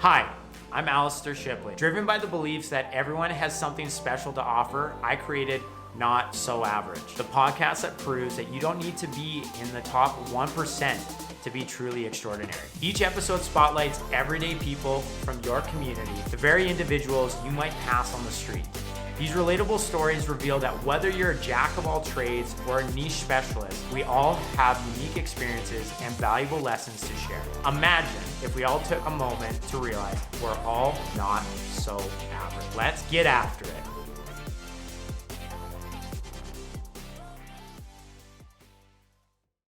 Hi, I'm Alistair Shipley. Driven by the beliefs that everyone has something special to offer, I created Not So Average, the podcast that proves that you don't need to be in the top 1% to be truly extraordinary. Each episode spotlights everyday people from your community, the very individuals you might pass on the street. These relatable stories reveal that whether you're a jack of all trades or a niche specialist, we all have unique experiences and valuable lessons to share. Imagine if we all took a moment to realize we're all not so average. Let's get after it.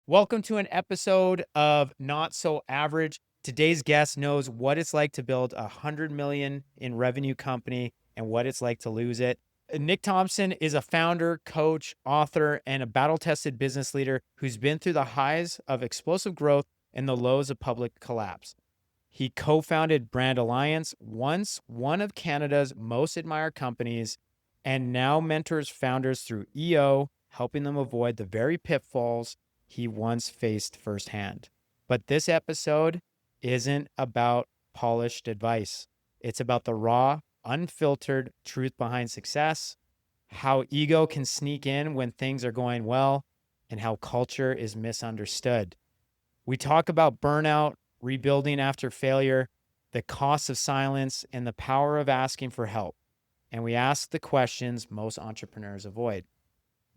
Welcome to an episode of Not So Average. Today's guest knows what it's like to build a $100 million in revenue company and what it's like to lose it. Nick Thompson is a founder, coach, author, and a battle-tested business leader who's been through the highs of explosive growth and the lows of public collapse. He co-founded Brand Alliance, once one of Canada's most admired companies, and now mentors founders through EO, helping them avoid the very pitfalls he once faced firsthand. But this episode isn't about polished advice. It's about the raw, unfiltered truth behind success, how ego can sneak in when things are going well, and how culture is misunderstood. We talk about burnout, rebuilding after failure, the cost of silence, and the power of asking for help. And we ask the questions most entrepreneurs avoid.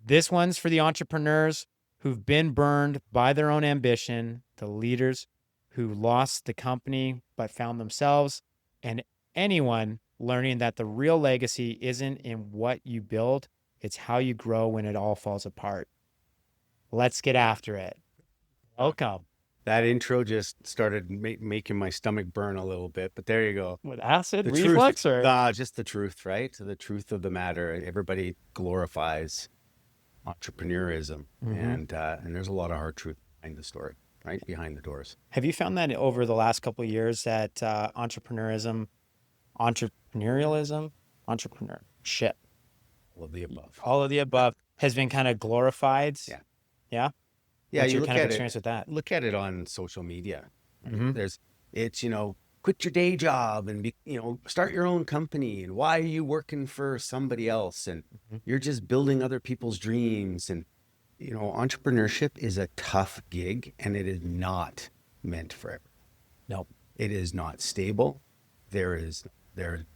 This one's for the entrepreneurs who've been burned by their own ambition, the leaders who lost the company but found themselves, and anyone learning that the real legacy isn't in what you build, it's how you grow when it all falls apart. Let's get after it. Welcome. That intro just started making my stomach burn a little bit, but there you go. With acid The reflux truth, or? Nah, just the truth, right? The truth of the matter. Everybody glorifies entrepreneurism, and there's a lot of hard truth behind the story, right? Behind the doors. Have you found that over the last couple of years that entrepreneurship, All of the above. has been kind of glorified? Yeah. Yeah? Yeah, What's you your look kind of at experience it. with that? Look at it on social media. Mhm. It's quit your day job and start your own company. And why are you working for somebody else? And you're just building other people's dreams. And entrepreneurship is a tough gig, and it is not meant for everyone. Nope. It is not stable. There's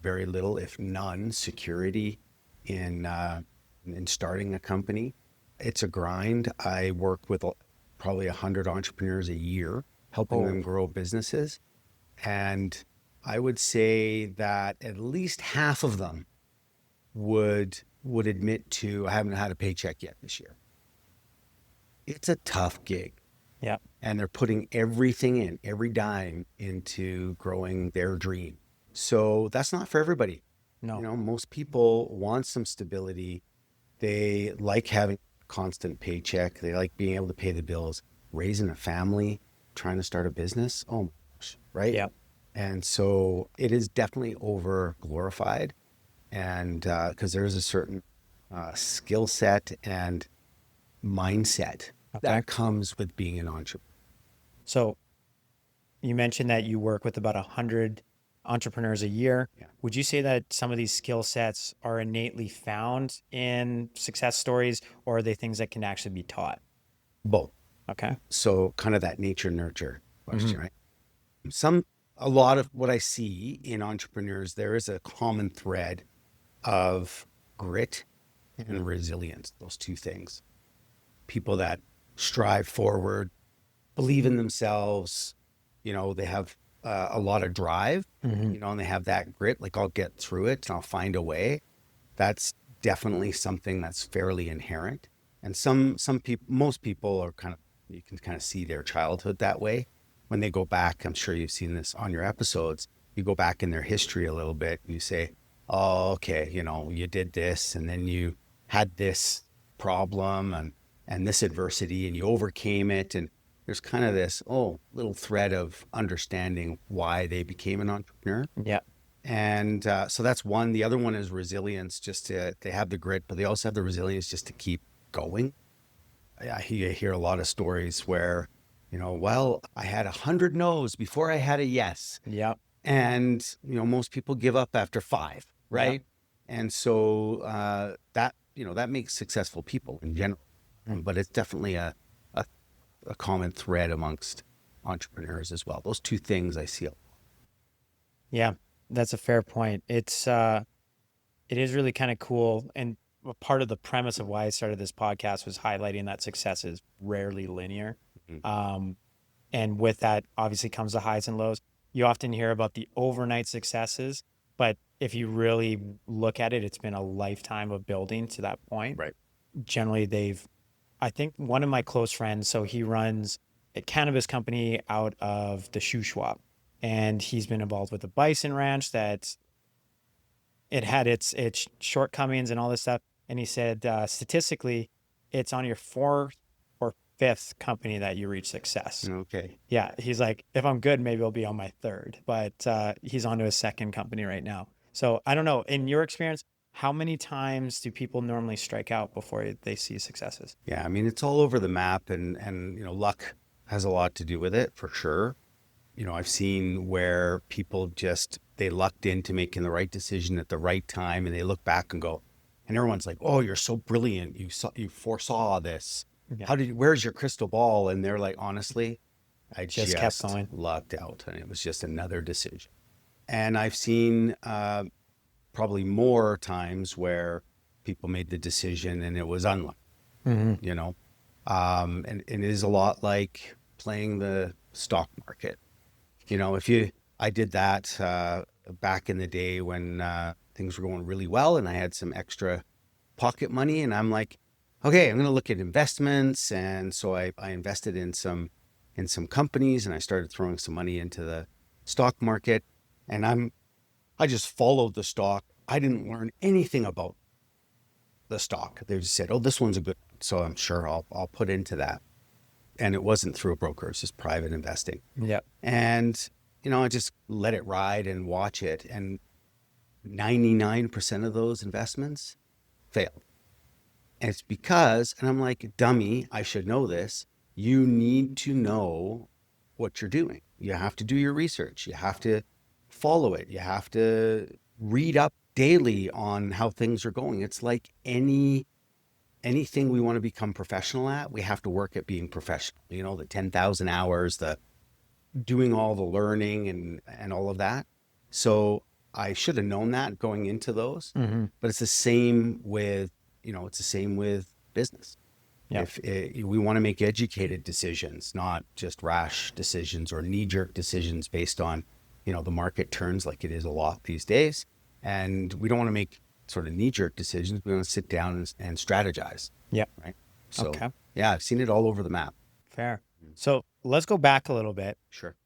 very little, if none, security in starting a company. It's a grind. I work with probably 100 entrepreneurs a year, helping them grow businesses. And I would say that at least half of them would admit to, I haven't had a paycheck yet this year. It's a tough gig. Yeah. And they're putting everything in, every dime into growing their dream. So that's not for everybody. No. Most people want some stability. They like having a constant paycheck. They like being able to pay the bills. Raising a family, trying to start a business. Oh my gosh, right? Yeah. And so it is definitely over glorified. And because there is a certain skill set and mindset that comes with being an entrepreneur. So you mentioned that you work with about 100 entrepreneurs a year. Yeah. Would you say that some of these skill sets are innately found in success stories, or are they things that can actually be taught? Both. Okay. So kind of that nature nurture question, right? A lot of what I see in entrepreneurs, there is a common thread of grit and resilience, those two things. People that strive forward, believe in themselves, they have a lot of drive, and they have that grit, like I'll get through it and I'll find a way. That's definitely something that's fairly inherent. And most people are you can kind of see their childhood that way. When they go back, I'm sure you've seen this on your episodes, you go back in their history a little bit and you say, oh, okay, you did this and then you had this problem and this adversity and you overcame it. And there's kind of this, little thread of understanding why they became an entrepreneur. Yeah. And so that's one. The other one is resilience, they have the grit, but they also have the resilience just to keep going. I hear a lot of stories where, I had 100 no's before I had a yes. Yeah. And, most people give up after 5, Yeah. right? And so that makes successful people in general. But it's definitely a, a common thread amongst entrepreneurs as well. Those two things I see. Yeah. That's a fair point. It is really kind of cool. And a part of the premise of why I started this podcast was highlighting that success is rarely linear. Mhm. Um, and with that, obviously comes the highs and lows. You often hear about the overnight successes, but if you really look at it, it's been a lifetime of building to that point. Right. Generally, I think one of my close friends, so he runs a cannabis company out of the Shuswap, and he's been involved with the bison ranch that it had its shortcomings and all this stuff. And he said statistically, it's on your fourth or fifth company that you reach success. Okay. Yeah, he's like, if I'm good, maybe I'll be on my third, but he's on to his second company right now. So I don't know. In your experience, how many times do people normally strike out before they see successes? Yeah, I mean, it's all over the map, and luck has a lot to do with it for sure. I've seen where people just they lucked into making the right decision at the right time, and they look back and go, and everyone's like, "Oh, you're so brilliant! You foresaw this. Yeah, Where's your crystal ball?" And they're like, "Honestly, I just kept just going. lucked out, and it was just another decision." And I've seen probably more times where people made the decision and it was unlucky. Hmm. You know, and it is a lot like playing the stock market. If I did that back in the day when things were going really well and I had some extra pocket money, and I'm like, okay, I'm going to look at investments. And so I invested in some companies, and I started throwing some money into the stock market, and I just followed the stock. I didn't learn anything about the stock. They just said, oh, this one's a good one. So I'm sure I'll put into that. And it wasn't through a broker, it was just private investing. Yep. And, I just let it ride and watch it. And 99% of those investments failed. And it's because, and I'm like, dummy, I should know this. You need to know what you're doing. You have to do your research. You have to follow it. You have to read up daily on how things are going. It's like anything we want to become professional at, we have to work at being professional. The 10,000 hours, the doing all the learning and all of that. So I should have known that going into those, Hmm. but it's the same with, it's the same with business. Yep. If we want to make educated decisions, not just rash decisions or knee-jerk decisions based on, the market turns like it is a lot these days. And we don't want to make sort of knee-jerk decisions. We want to sit down and strategize, Yep. right? So, Okay. yeah, I've seen it all over the map. Fair. So let's go back a little bit. Sure.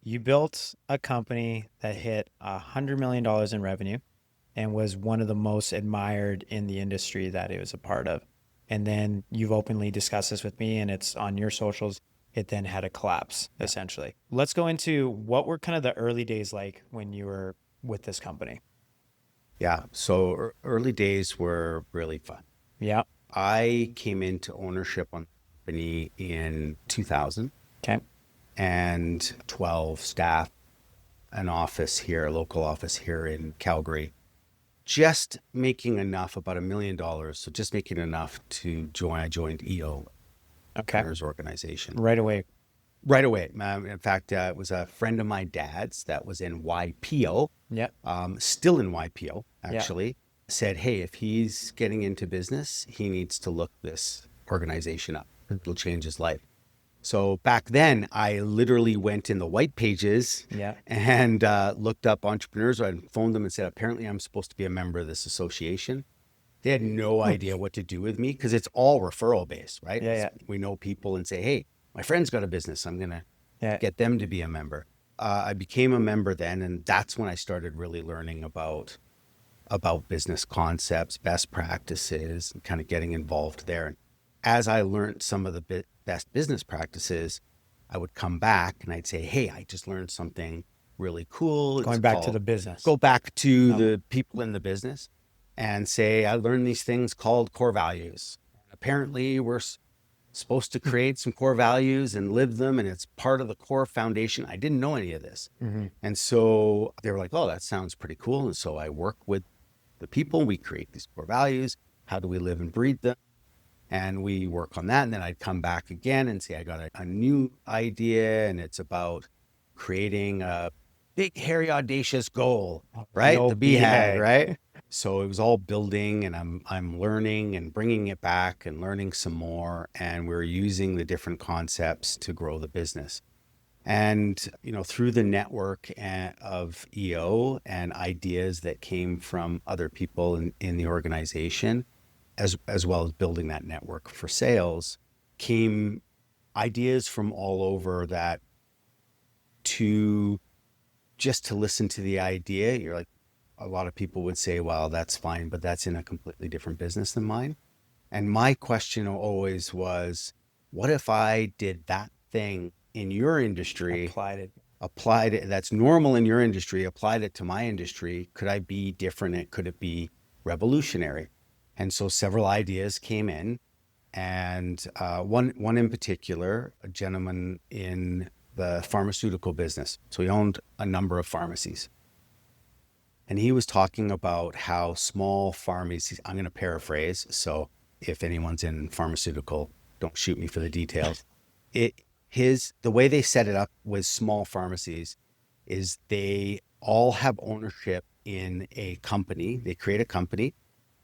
You built a company that hit $100 million in revenue and was one of the most admired in the industry that it was a part of. And then you've openly discussed this with me, and it's on your socials. It then had a collapse, essentially. Let's go into what were kind of the early days like when you were with this company. Yeah. So early days were really fun. Yeah. I came into ownership on the company in 2000 Okay. and 12 staff, an office here, a local office here in Calgary, just making enough, about $1 million. So just making enough to join. I joined EO, Okay. Entrepreneurs Organization, Right away. right away. In fact, it was a friend of my dad's that was in YPO, Yeah. still in YPO, Yeah. actually, said, hey, if he's getting into business, he needs to look this organization up. It'll change his life. So back then, I literally went in the white pages Yeah. and looked up entrepreneurs. I phoned them and said, apparently I'm supposed to be a member of this association. They had no idea what to do with me because it's all referral based, right? Yeah. Yeah. We know people and say, hey, my friend's got a business. I'm going to Yeah. get them to be a member. I became a member then, and that's when I started really learning about business concepts, best practices, and kind of getting involved there. And as I learned some of the best business practices, I would come back and I'd say, hey, I just learned something really cool. Going back to the business. Go back to Oh. the people in the business and say, I learned these things called core values. Apparently, we're supposed to create some core values and live them, and it's part of the core foundation. I didn't know any of this. And so they were like, oh, that sounds pretty cool. And so I work with the people, we create these core values. How do we live and breathe them? And we work on that. And then I'd come back again and say, I got a new idea, and it's about creating a big, hairy, audacious goal, right? The BHAG, right? So it was all building, and I'm learning and bringing it back and learning some more. And we're using the different concepts to grow the business. And, through the network of EO and ideas that came from other people in the organization, as well as building that network for sales, came ideas from all over that to listen to the idea. You're like, a lot of people would say, well, that's fine, but that's in a completely different business than mine. And my question always was, what if I did that thing in your industry, applied it, that's normal in your industry, applied it to my industry? Could I be different? Could it be revolutionary? And so several ideas came in, and one in particular, a gentleman in the pharmaceutical business. So he owned a number of pharmacies. And he was talking about how small pharmacies, I'm going to paraphrase, so if anyone's in pharmaceutical, don't shoot me for the details. The way they set it up with small pharmacies is they all have ownership in a company. They create a company.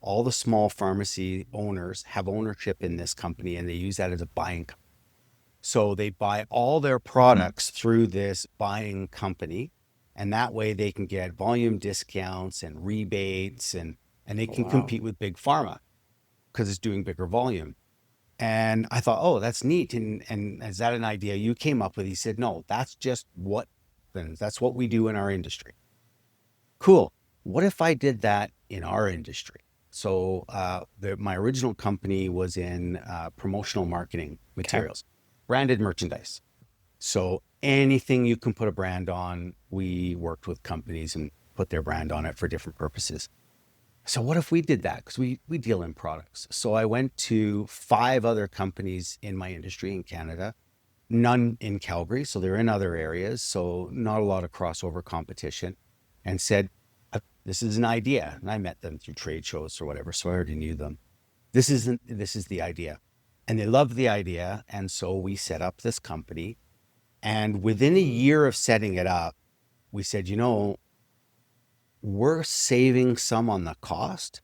All the small pharmacy owners have ownership in this company, and they use that as a buying company. So they buy all their products through this buying company, and that way they can get volume discounts and rebates, and they can compete with big pharma because it's doing bigger volume. And I thought, oh, that's neat. And is that an idea you came up with? He said, no, that's just that's what we do in our industry. Cool. What if I did that in our industry? So my original company was in promotional marketing materials, branded merchandise. So anything you can put a brand on, we worked with companies and put their brand on it for different purposes. So what if we did that? Because we deal in products. So I went to 5 other companies in my industry in Canada, none in Calgary. So they're in other areas. So not a lot of crossover competition, and said, this is an idea. And I met them through trade shows or whatever. So I already knew them. This is the idea. And they loved the idea. And so we set up this company. And within a year of setting it up, we said, we're saving some on the cost,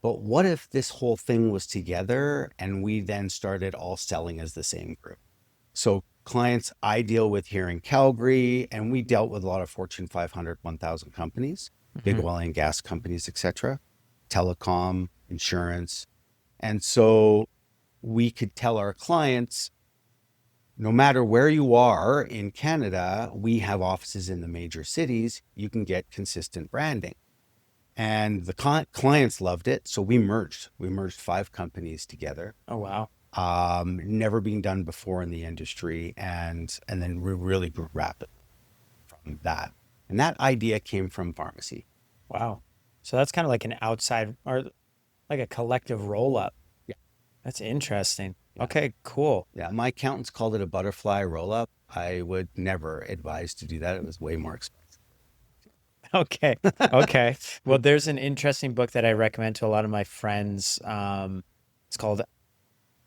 but what if this whole thing was together and we then started all selling as the same group? So clients I deal with here in Calgary, and we dealt with a lot of Fortune 500, 1,000 companies, big oil and gas companies, etc., telecom, insurance. And so we could tell our clients, no matter where you are in Canada, we have offices in the major cities. You can get consistent branding. And the clients loved it. So we merged 5 companies together. Oh, wow. Never been done before in the industry. And then we really grew rapidly from that. And that idea came from pharmacy. Wow. So that's kind of like an outside, or like a collective roll up. Yeah. That's interesting. Yeah. Okay, cool. Yeah, my accountants called it a butterfly roll up. I would never advise to do that. It was way more expensive. Okay. Okay. Well, there's an interesting book that I recommend to a lot of my friends. It's called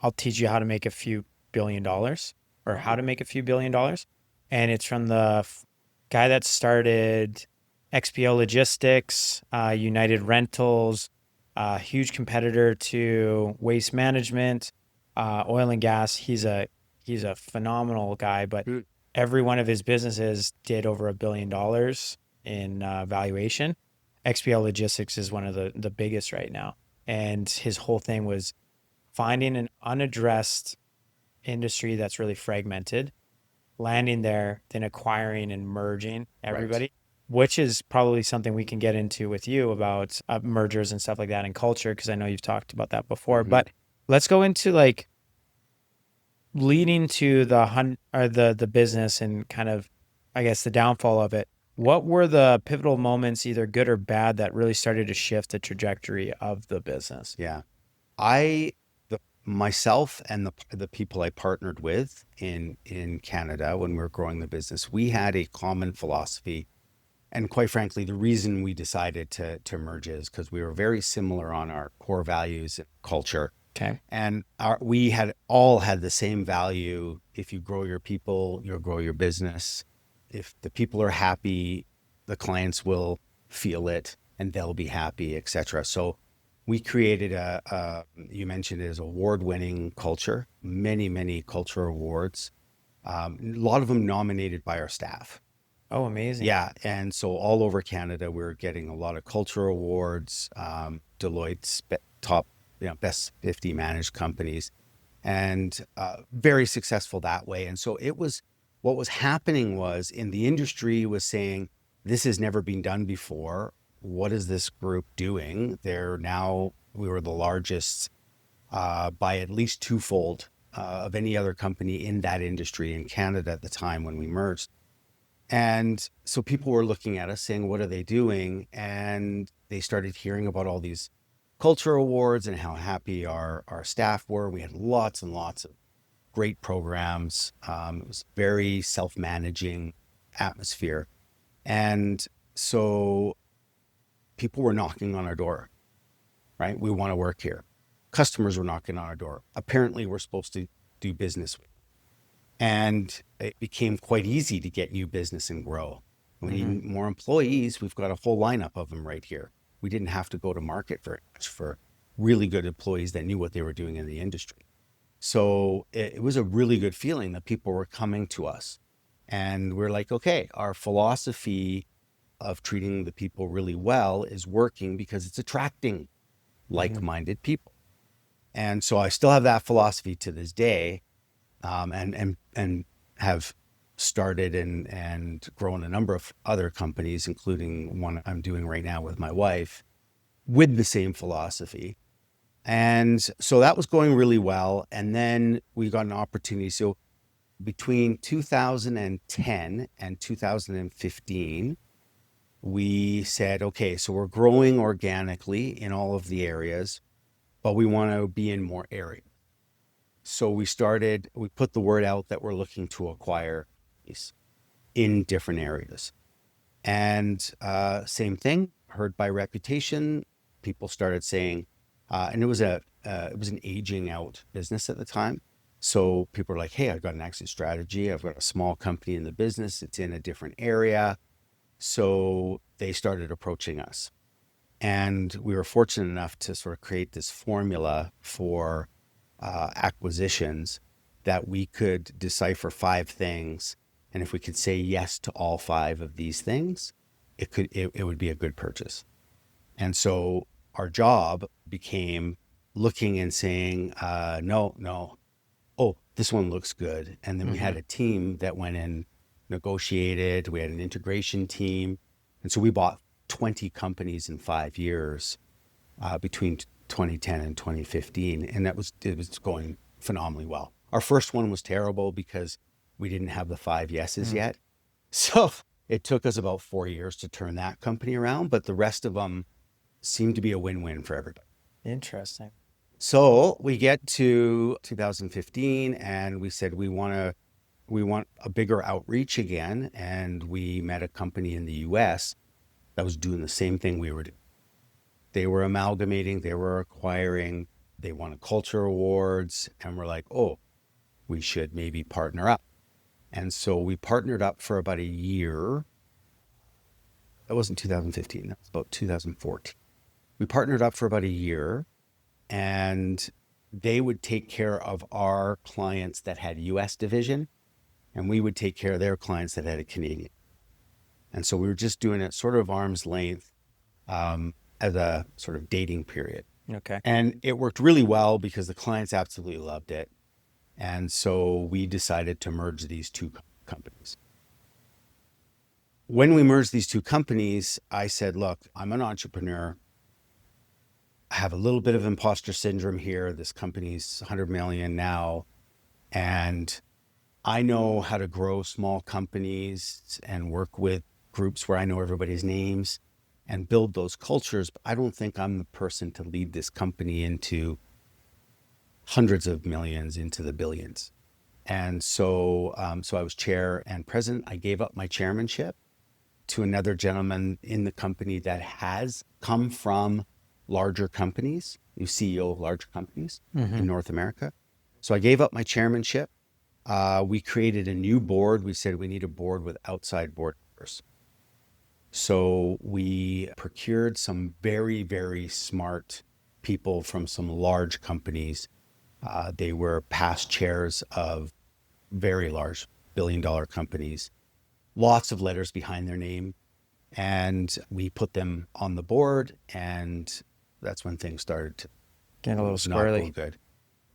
I'll Teach You How to Make a Few Billion Dollars, or How to Make a Few Billion Dollars. And it's from the guy that started XPO Logistics, United Rentals, huge competitor to Waste Management, oil and gas. He's a phenomenal guy, but every one of his businesses did over $1 billion in valuation. XPO Logistics is one of the biggest right now. And his whole thing was finding an unaddressed industry that's really fragmented, landing there, then acquiring and merging everybody, which is probably something we can get into with you about mergers and stuff like that, and culture, because I know you've talked about that before. But let's go into like leading to the business and kind of, I guess, the downfall of it. What were the pivotal moments, either good or bad, that really started to shift the trajectory of the business? Yeah. myself and the people I partnered with in Canada when we were growing the business, we had a common philosophy. And quite frankly, the reason we decided to merge is because we were very similar on our core values and culture. Okay. And we had all had the same value. If you grow your people, you'll grow your business. If the people are happy, the clients will feel it and they'll be happy, etc. So we created you mentioned it as award-winning culture, many culture awards, a lot of them nominated by our staff. Oh, amazing. Yeah, and so all over Canada, we're getting a lot of culture awards, Deloitte's top, best 50 managed companies, and very successful that way. And so it was, what was happening was in the industry was saying, this has never been done before. What is this group doing? We were the largest by at least twofold of any other company in that industry in Canada at the time when we merged. And so people were looking at us saying, what are they doing? And they started hearing about all these culture awards and how happy our staff were. We had lots and lots of great programs. It was very self-managing atmosphere. And so people were knocking on our door, right? We want to work here. Customers were knocking on our door. Apparently, we're supposed to do business with. And it became quite easy to get new business and grow. We need more employees. We've got a whole lineup of them right here. We didn't have to go to market very much for really good employees that knew what they were doing in the industry. So it was a really good feeling that people were coming to us. And we're like, okay, our philosophy of treating the people really well is working because it's attracting like-minded people. And so I still have that philosophy to this day. And have started and grown a number of other companies, including one I'm doing right now with my wife, with the same philosophy. And so that was going really well. And then we got an opportunity. So between 2010 and 2015, we said, okay, so we're growing organically in all of the areas, but we want to be in more areas. So we put the word out that we're looking to acquire in different areas. And same thing, heard by reputation, people started saying, and it was an aging out business at the time. So people are like, hey, I've got an exit strategy. I've got a small company in the business. It's in a different area. So they started approaching us. And we were fortunate enough to sort of create this formula for acquisitions that we could decipher 5 things. And if we could say yes to all 5 of these things, it would be a good purchase. And so our job became looking and saying, no, oh, this one looks good. And then we had a team that went in, negotiated, we had an integration team. And so we bought 20 companies in 5 years between 2010 and 2015. And it was going phenomenally well. Our first one was terrible because we didn't have the 5 yeses yet. So it took us about 4 years to turn that company around, but the rest of them seemed to be a win-win for everybody. Interesting. So we get to 2015 and we said, we want a bigger outreach again. And we met a company in the US that was doing the same thing we were doing. They were amalgamating, they were acquiring, they won culture awards, and we're like, oh, we should maybe partner up. And so we partnered up for about a year. That wasn't 2015, that was about 2014. We partnered up for about a year, and they would take care of our clients that had US division, and we would take care of their clients that had a Canadian. And so we were just doing it sort of arm's length as a sort of dating period. Okay. And it worked really well because the clients absolutely loved it. And so we decided to merge these 2 companies. When we merged these 2 companies, I said, look, I'm an entrepreneur. I have a little bit of imposter syndrome here. This company's 100 million now. And I know how to grow small companies and work with groups where I know everybody's names and build those cultures. But I don't think I'm the person to lead this company into hundreds of millions into the billions. And so, so I was chair and president. I gave up my chairmanship to another gentleman in the company that has come from larger companies, new CEO of larger companies Mm-hmm. in North America. So I gave up my chairmanship. We created a new board. We said we need a board with outside board members. So we procured some very, very smart people from some large companies. They were past chairs of very large billion-dollar companies, lots of letters behind their name. And we put them on the board, and that's when things started to Getting a little not go squirrely. good.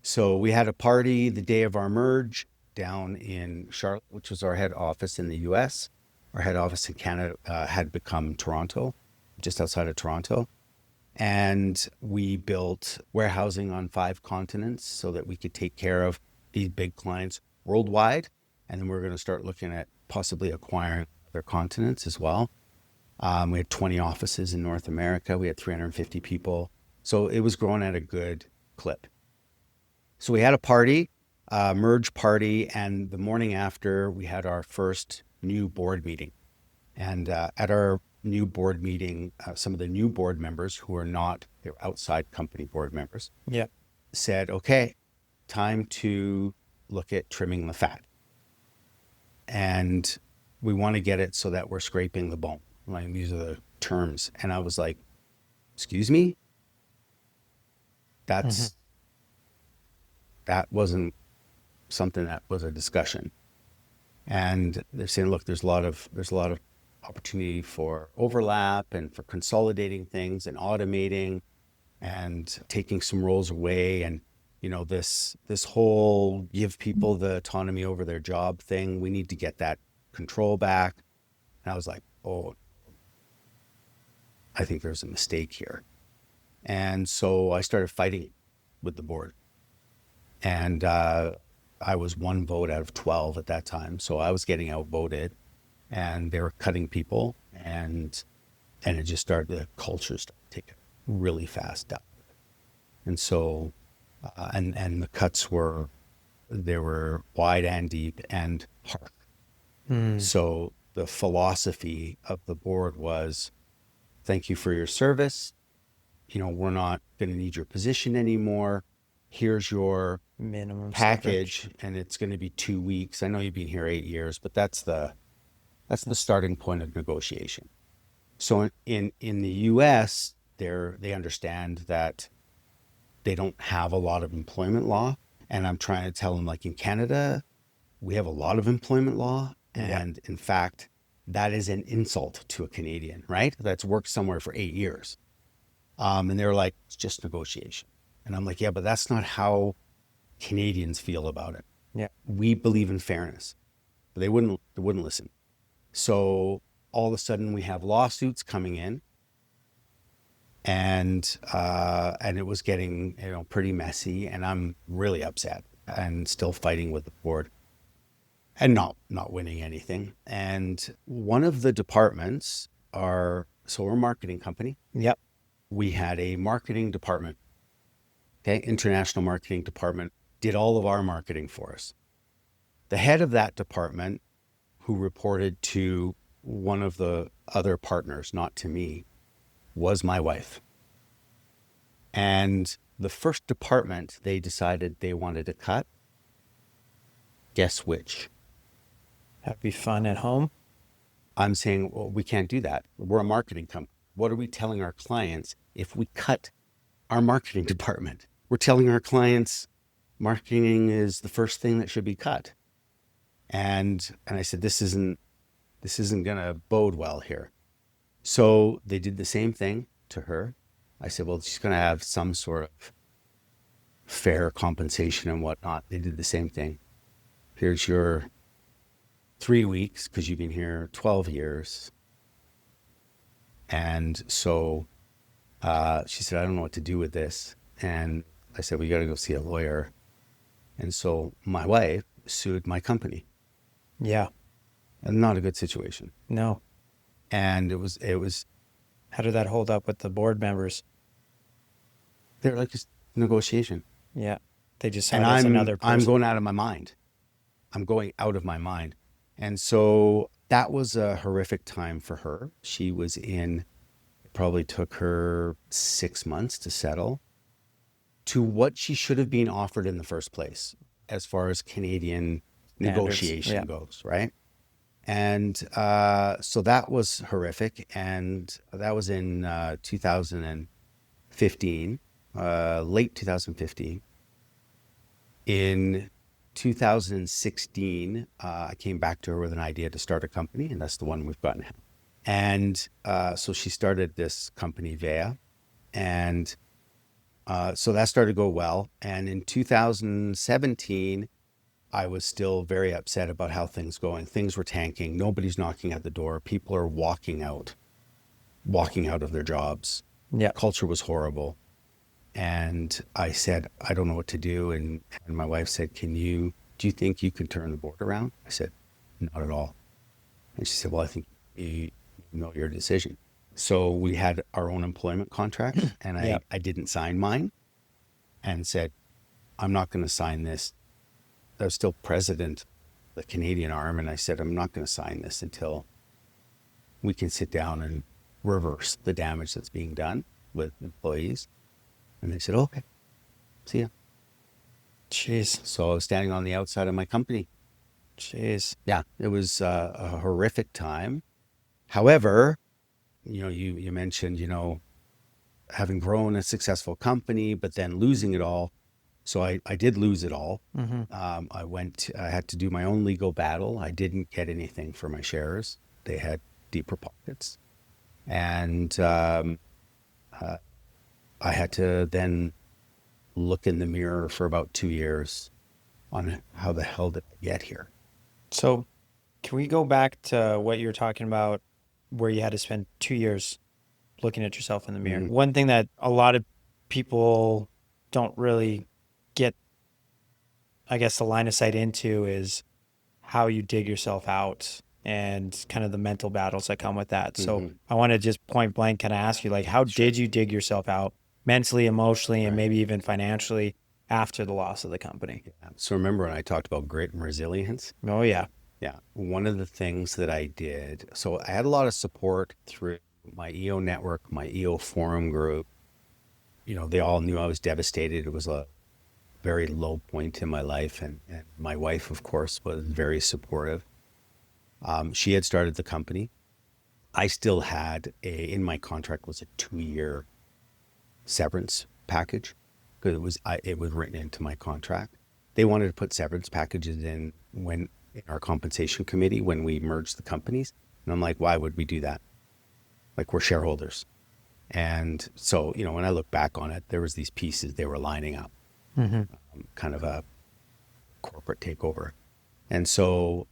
So we had a party the day of our merge down in Charlotte, which was our head office in the US. Our head office in Canada had become Toronto, just outside of Toronto. And we built warehousing on 5 continents so that we could take care of these big clients worldwide. And then we're going to start looking at possibly acquiring other continents as well. We had 20 offices in North America. We had 350 people. So it was growing at a good clip. So we had a party, merge party, and the morning after, we had our first new board meeting. And at our new board meeting, some of the new board members who are not, they're outside company board members, Yeah. said, okay, time to look at trimming the fat. And we want to get it so that we're scraping the bone. Like, these are the terms. And I was like, excuse me? Mm-hmm. That wasn't something that was a discussion. And they're saying, look, there's a lot of opportunity for overlap and for consolidating things and automating and taking some roles away. And this whole give people the autonomy over their job thing, we need to get that control back. And I was like, oh, I think there's a mistake here. And so I started fighting with the board. And I was 1 vote out of 12 at that time. So I was getting outvoted, and they were cutting people, and it just started, the culture started to take it really fast down. And so, and the cuts were, they were wide and deep and hard. Mm. So the philosophy of the board was, thank you for your service. We're not going to need your position anymore. Here's your Minimum severance. package, and it's going to be 2 weeks. I know you've been here 8 years, but that's the starting point of negotiation. So in the US, they understand that they don't have a lot of employment law. And I'm trying to tell them, like, in Canada, we have a lot of employment law. Yeah. And in fact, that is an insult to a Canadian, right? That's worked somewhere for 8 years. And they were like, it's just negotiation. And I'm like, yeah, but that's not how Canadians feel about it. Yeah. We believe in fairness. But they wouldn't listen. So all of a sudden we have lawsuits coming in, and it was getting pretty messy, and I'm really upset and still fighting with the board and not winning anything. And one of the departments we're a marketing company. Yep. We had a marketing department. Okay, international marketing department did all of our marketing for us. The head of that department, who reported to one of the other partners, not to me, was my wife. And the first department they decided they wanted to cut, guess which? Happy fun at home. I'm saying, well, we can't do that. We're a marketing company. What are we telling our clients if we cut our marketing department? We're telling our clients marketing is the first thing that should be cut. And I said, this isn't going to bode well here. So they did the same thing to her. I said, well, she's going to have some sort of fair compensation and whatnot. They did the same thing. Here's your 3 weeks because you've been here 12 years. And so she said, I don't know what to do with this. And I said, we got to go see a lawyer. And so my wife sued my company. Yeah. And not a good situation. No. And it was, How did that hold up with the board members? they're like, just negotiation. Yeah. They just saw And it as another I'm person. going out of my mind. I'm going out of my mind. And so that was a horrific time for her. She was in, it probably took her 6 months to settle to what she should have been offered in the first place as far as Canadian Standards. negotiation Yeah. goes, right? And so that was horrific. And that was in 2015, late 2015. In 2016, I came back to her with an idea to start a company, and that's the one we've got now. And so she started this company, Vea, and so that started to go well. And in 2017, I was still very upset about how things going. Things were tanking. Nobody's knocking at the door. People are walking out of their jobs. Yeah. Culture was horrible. And I said, I don't know what to do. And my wife said, do you think you can turn the board around? I said, not at all. And she said, well, I think you know your decision. So we had our own employment contract, and Yeah. I didn't sign mine and said, I'm not going to sign this. I was still president of the Canadian arm, and I said, I'm not going to sign this until we can sit down and reverse the damage that's being done with employees. And they said, okay, see ya. Jeez. So I was standing on the outside of my company. Jeez. Yeah, it was a horrific time. However, you mentioned, having grown a successful company, but then losing it all. So I did lose it all. Mm-hmm. I had to do my own legal battle. I didn't get anything for my shares. They had deeper pockets. And I had to then look in the mirror for about 2 years on how the hell did I get here? So can we go back to what you were talking about where you had to spend 2 years looking at yourself in the mirror? Mm, One thing that a lot of people don't really get, I guess, the line of sight into is how you dig yourself out and kind of the mental battles that come with that. So mhm. I want to just point blank kind of ask you, like, how Sure. did you dig yourself out mentally, emotionally, and Right. maybe even financially after the loss of the company? Yeah. So remember when I talked about grit and resilience? Oh, yeah. Yeah. One of the things that I did, so I had a lot of support through my EO network, my EO forum group. They all knew I was devastated. It was a very low point in my life. And my wife, of course, was very supportive. She had started the company. I still had in my contract was a 2-year severance package because it was written into my contract. They wanted to put severance packages in our compensation committee when we merged the companies. And I'm like, why would we do that? Like, we're shareholders. And so, when I look back on it, there was these pieces, they were lining up, Mm-hmm. kind of a corporate takeover. And so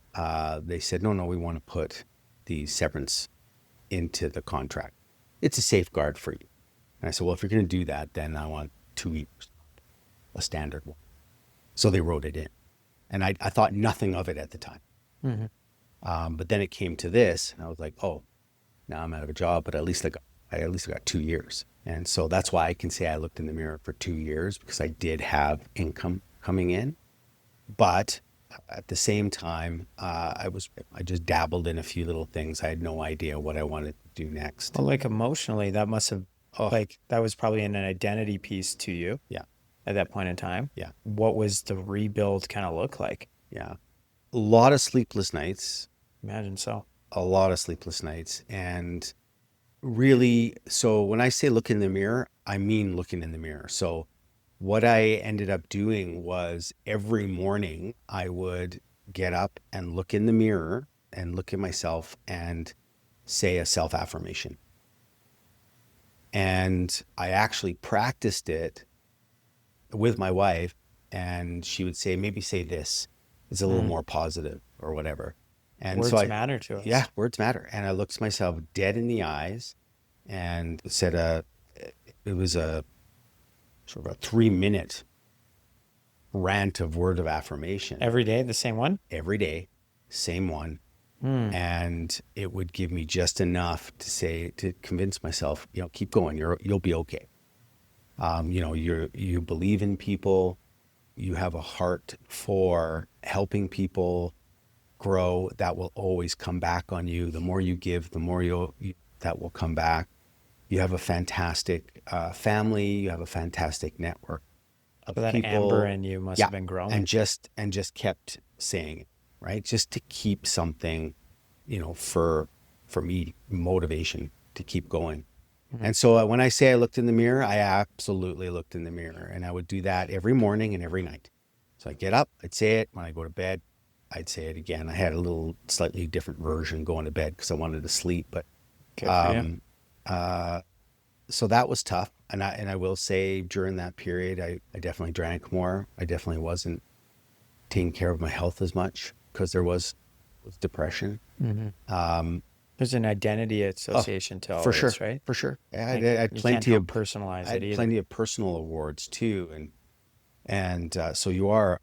they said, no, we want to put the severance into the contract. It's a safeguard for you. And I said, well, if you're going to do that, then I want 2 weeks, a standard one. So they wrote it in. And I thought nothing of it at the time. Mm-hmm. But then it came to this, and I was like, oh, now I'm out of a job, but I at least got 2 years. And so that's why I can say I looked in the mirror for 2 years, because I did have income coming in. But at the same time, I just dabbled in a few little things. I had no idea what I wanted to do next. Well, like emotionally, that must have, Oh, like, that was probably an identity piece to you yeah, at that point in time. yeah, What was the rebuild kind of look like? yeah. A lot of sleepless nights, Imagine so. a lot of sleepless nights. And really, so when I say look in the mirror, I mean looking in the mirror. So what I ended up doing was every morning I would get up and look in the mirror and look at myself and say a self affirmation. And I actually practiced it with my wife, and she would say, maybe say this. It's a little Mm. more positive or whatever. And so Words matter to us. yeah, words matter. And I looked myself dead in the eyes and said, it was a sort of a 3-minute rant of word of affirmation Every day, the same one? every day, same one. Hmm. And it would give me just enough to convince myself, keep going. You'll be okay. You believe in people. you have a heart for helping people grow. That will always come back on you. The more you give, the more that will come back. You have a fantastic family. You have a fantastic network So of that Amber people. and you must Yeah, have been growing. and just kept saying it, right? Just to keep something, for me, motivation to keep going. Mhm. And so when I say I looked in the mirror, I absolutely looked in the mirror, and I would do that every morning and every night. So I'd get up, I'd say it. When I go to bed, I'd say it again. I had a little slightly different version going to bed because I wanted to sleep, but Good for you. um, uh, so that was tough. And I will say during that period, I definitely drank more. I definitely wasn't taking care of my health as much because there was depression. Hmm. Um, There's an identity oh, association to all for of sure, this, right? for sure. Like I had you can't plenty help of personalize I it had either. plenty of personal awards too, and so you are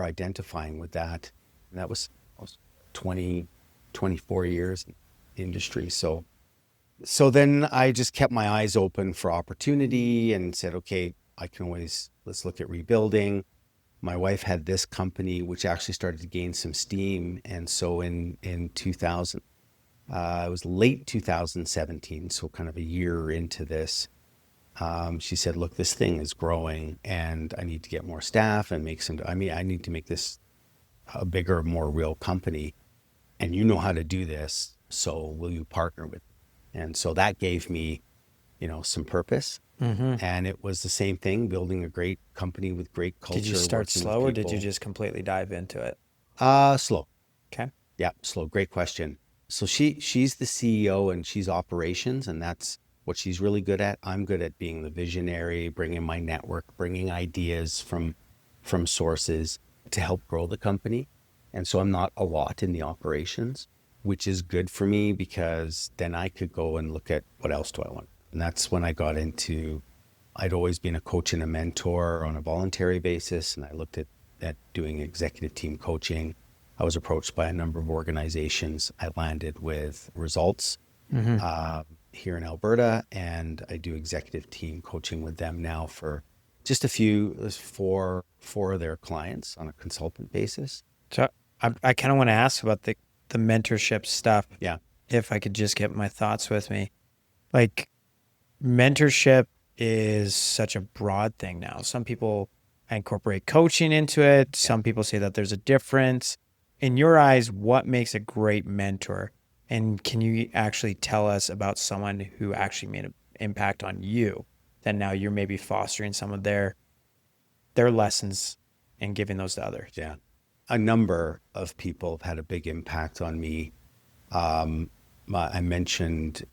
identifying with that. And that was almost 20, 24 years in the industry. So then I just kept my eyes open for opportunity and said, okay, let's look at rebuilding. My wife had this company, which actually started to gain some steam. And so in 2000, it was late 2017, so kind of a year into this, she said, look, this thing is growing and I need to get more staff and I need to make this a bigger, more real company. And you know how to do this. So will you partner with me? And so that gave me, some purpose. Hmm. And it was the same thing, building a great company with great Did you culture, start working with slow or did you people. just completely dive into it? Slow. Okay. Yeah, slow. Great question. So she's the CEO and she's operations, and that's what she's really good at. I'm good at being the visionary, bringing my network, bringing ideas from sources to help grow the company. And so I'm not a lot in the operations, which is good for me because then I could go and look at what else do I want. And that's when I got into I'd always been a coach and a mentor on a voluntary basis, and I looked at doing executive team coaching. I was approached by a number of organizations. I landed with Results Hmm. uh, here in Alberta, and I do executive team coaching with them now for just there's four of their clients on a consultant basis. So I kind of want to ask about the mentorship stuff. Yeah, If I could just get my thoughts with me. Like mentorship is such a broad thing now. Some people incorporate coaching into it. yeah. Some people say that there's a difference. In your eyes, what makes a great mentor? And can you actually tell us about someone who actually made an impact on you that now you're maybe fostering some of their lessons and giving those to others? Yeah. A number of people have had a big impact on me. Um, I mentioned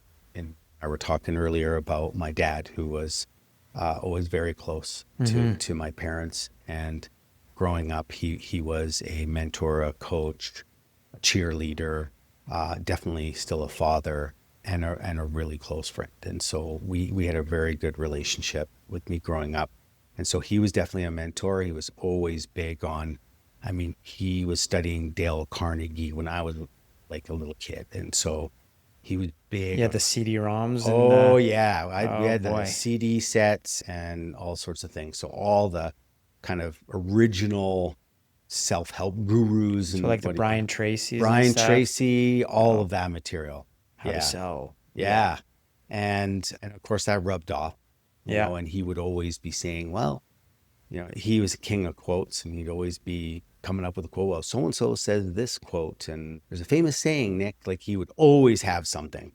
I were talking earlier about my dad, who was always very close to, Mm-hmm. to my parents. And growing up, he was a mentor, a coach, a cheerleader, definitely still a father and a really close friend. And so we had a very good relationship with me growing up. And so he was definitely a mentor. He was always big on, I mean, he was studying Dale Carnegie when I was like a little kid. And so he was big Yeah, on, the CD-ROMs and oh, yeah, we oh had the boy. CD sets and all sorts of things. So all the kind of original self-help gurus So and like the what do you call it? Brian Tracy's and Brian stuff. Tracy, all Oh, of that material. how to Yeah. sell. Yeah. Yeah. And of course that rubbed off, Yeah. and he would always be saying, well, he was a king of quotes, and he'd always be coming up with a quote. Well, so and so says this quote, and there's a famous saying, Nick. Like he would always have something,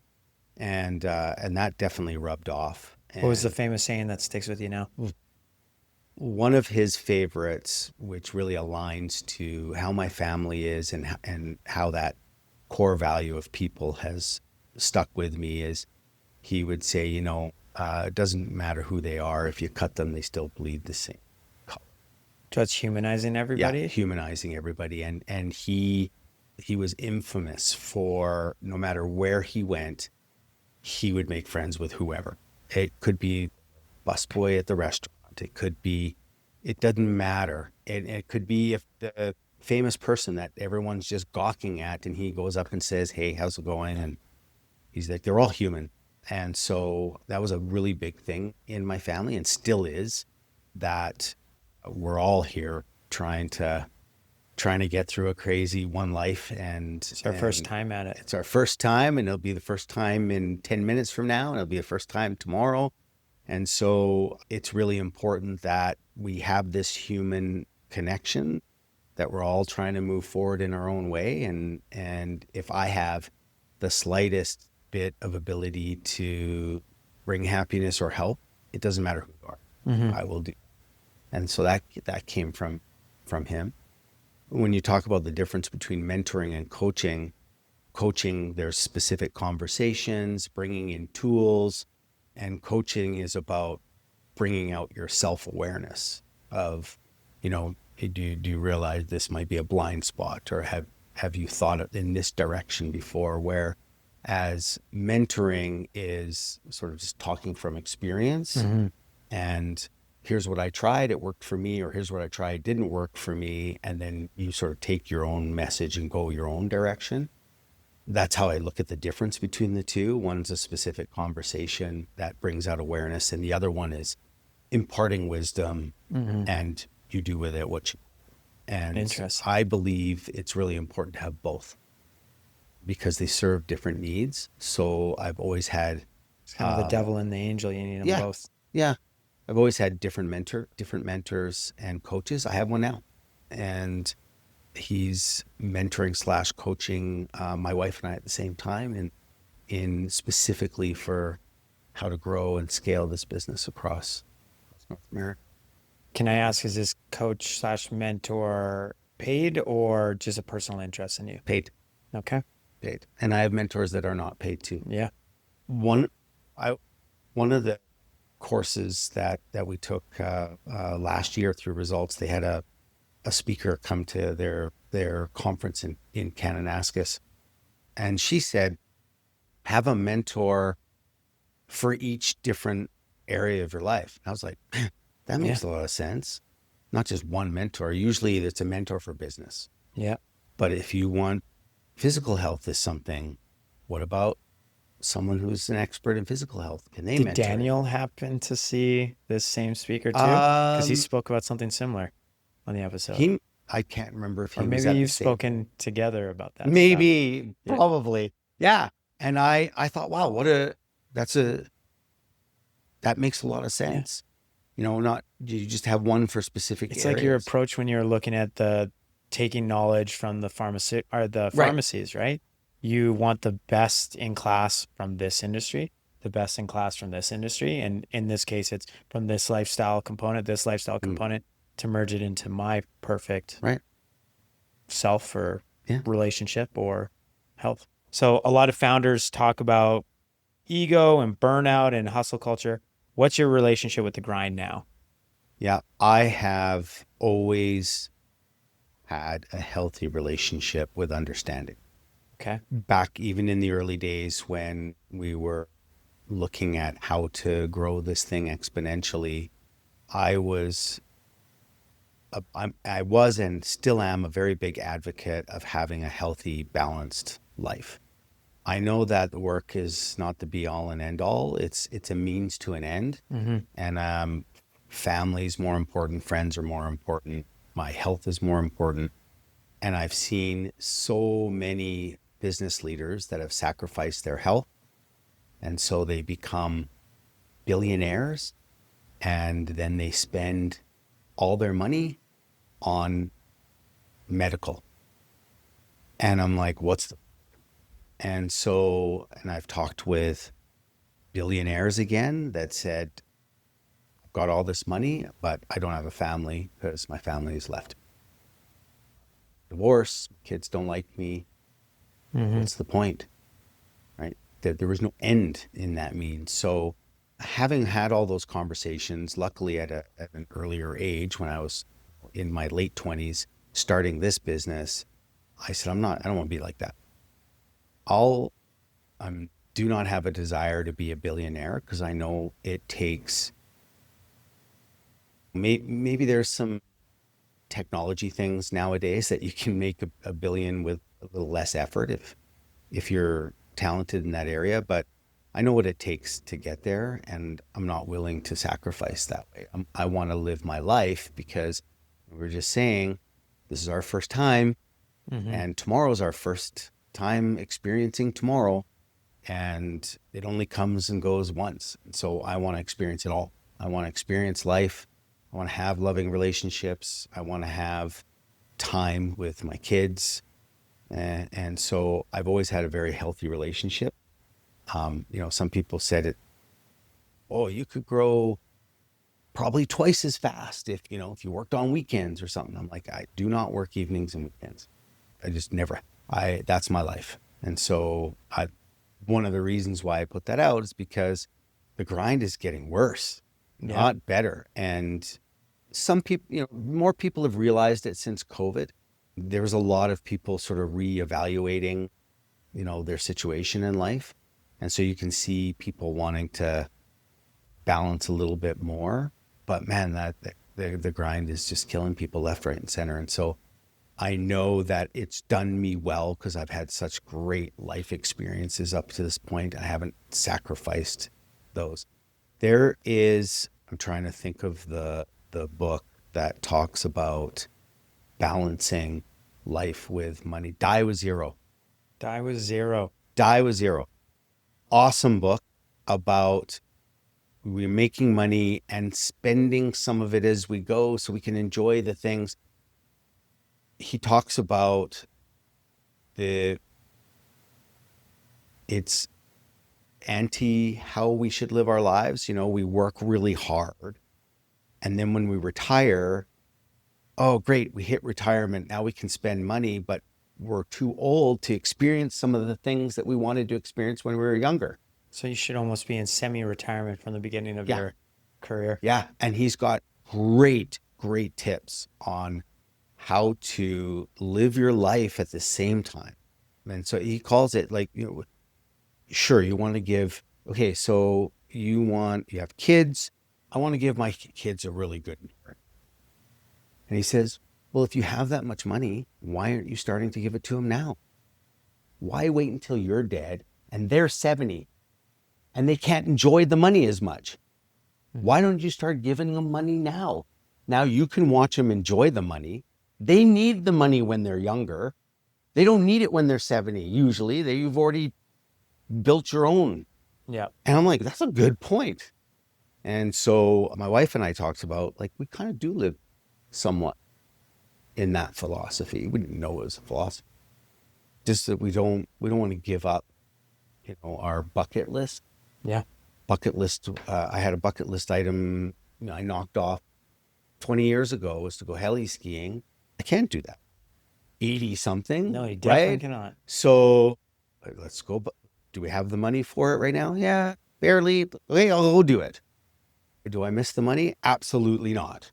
and that definitely rubbed off. What was the And famous saying that sticks with you now? one of his favorites, which really aligns to how my family is and how that core value of people has stuck with me, is he would say, it doesn't matter who they are. If you cut them, they still bleed the same color. Just humanizing Yeah, everybody. humanizing everybody. And he was infamous for no matter where he went, he would make friends with whoever. It could be busboy at the restaurant. It doesn't matter. It could be if the famous person that everyone's just gawking at, and he goes up and says, hey, how's it going? And he's like, they're all human. And so that was a really big thing in my family and still is, that we're all here trying to get through a crazy one life, It's our first time at it. it's our first time, and it'll be the first time in 10 minutes from now, and it'll be the first time tomorrow. And so it's really important that we have this human connection, that we're all trying to move forward in our own way. And if I have the slightest bit of ability to bring happiness or help, it doesn't matter who you are, Mm-hmm. I will do. And so that came from him. When you talk about the difference between mentoring and coaching, there's specific conversations, bringing in tools, and coaching is about bringing out your self-awareness of, do you realize this might be a blind spot, or have you thought in this direction before? Where as mentoring is sort of just talking from experience, Mm-hmm. and here's what I tried, it worked for me, or here's what I tried, it didn't work for me. And then you sort of take your own message and go your own direction. That's how I look at the difference between the two. One's a specific conversation that brings out awareness, and the other one is imparting wisdom, Mm-hmm. and you do with it what you. And Interesting. I believe it's really important to have both because they serve different needs. So I've always had, It's kind of the devil and the angel. You need them yeah, both. yeah, I've always had different mentors and coaches. I have one now, and he's mentoring slash coaching my wife and I at the same time, and in specifically for how to grow and scale this business across North America. Can I ask, is this coach slash mentor paid or just a personal interest in you? Paid, Okay. paid, and I have mentors that are not paid too. Yeah. One, I one of the courses that we took last year through Results, they had a speaker come to their conference in Kananaskis, and she said, have a mentor for each different area of your life. And I was like, that Yeah. makes a lot of sense. Not just one mentor. Usually it's a mentor for business. Yeah. But if you want physical health is something, what about someone who's an expert in physical health? Can they Did mentor you? Daniel happen to see this same speaker too? Because he spoke about something similar on the episode. I can't remember if Or he was maybe at the you've same. spoken together about that stuff. Maybe, Yeah. probably. Yeah. And I thought, wow, that makes a lot of sense. Not you just have one for specific It's areas. like your approach when you're looking at the taking knowledge from the pharmacy or the Right. pharmacies, right? You want the best in class from this industry, the best in class from this industry. And in this case, it's from this lifestyle component to merge it into my perfect Right. self or Yeah. relationship or health. So a lot of founders talk about ego and burnout and hustle culture. What's your relationship with the grind now? Yeah. I have always had a healthy relationship with understanding. Okay. Back even in the early days when we were looking at how to grow this thing exponentially, I was and still am a very big advocate of having a healthy, balanced life. I know that the work is not the be all and end all. It's a means to an end. Mm-hmm. And family's more important, friends are more important, my health is more important. And I've seen so many business leaders that have sacrificed their health, and so they become billionaires, and then they spend all their money on medical. And I'm like, and I've talked with billionaires again that said, I've got all this money, but I don't have a family because my family is left. Divorce, kids don't like me. Mm-hmm. What's the point? Right? There was no end in that means. So having had all those conversations, luckily at an earlier age when I was in my late 20s, starting this business, I said, I don't want to be like that. Do not have a desire to be a billionaire because I know it takes, maybe there's some technology things nowadays that you can make a billion with a little less effort if you're talented in that area. But I know what it takes to get there, and I'm not willing to sacrifice that way. I want to live my life because we're just saying this is our first time, Mm-hmm. and tomorrow's our first time experiencing tomorrow, and it only comes and goes once. So I want to experience it all. I want to experience life. I want to have loving relationships. I want to have time with my kids. And so I've always had a very healthy relationship. Some people said it, oh, you could grow probably twice as fast if you worked on weekends or something. I'm like, I do not work evenings and weekends. I just never, that's my life. And so one of the reasons why I put that out is because the grind is getting worse, Yeah. not better. And some people, more people have realized it since COVID. There's a lot of people sort of reevaluating, their situation in life. And so you can see people wanting to balance a little bit more. But man, the grind is just killing people left, right, and center. And so I know that it's done me well because I've had such great life experiences up to this point. I haven't sacrificed those. I'm trying to think of the book that talks about balancing life with money. Die with Zero. Die with zero. Die with Zero. Awesome book about we're making money and spending some of it as we go so we can enjoy the things. He talks about it's anti how we should live our lives. We work really hard. And then when we retire, oh, great, we hit retirement. Now we can spend money, but we're too old to experience some of the things that we wanted to experience when we were younger. So you should almost be in semi-retirement from the beginning of Yeah. your career. Yeah. And he's got great, great tips on how to live your life at the same time. And so he calls it like, sure, you want to give, okay, so you have kids. I want to give my kids a really good year. And he says, well, if you have that much money, why aren't you starting to give it to them now? Why wait until you're dead and they're 70 and they can't enjoy the money as much? Why don't you start giving them money now? Now you can watch them enjoy the money. They need the money when they're younger. They don't need it when they're 70. Usually you've already built your own. Yeah. And I'm like, that's a good point. And so my wife and I talked about, like, we kind of do live somewhat in that philosophy. We didn't know it was a philosophy. Just that we don't want to give up, our bucket list. Yeah. Bucket list. I had a bucket list item I knocked off 20 years ago was to go heli skiing. I can't do that. 80 something. No, you definitely right? cannot. So let's go. Do we have the money for it right now? Yeah, barely. Okay, I'll go do it. Do I miss the money? Absolutely not.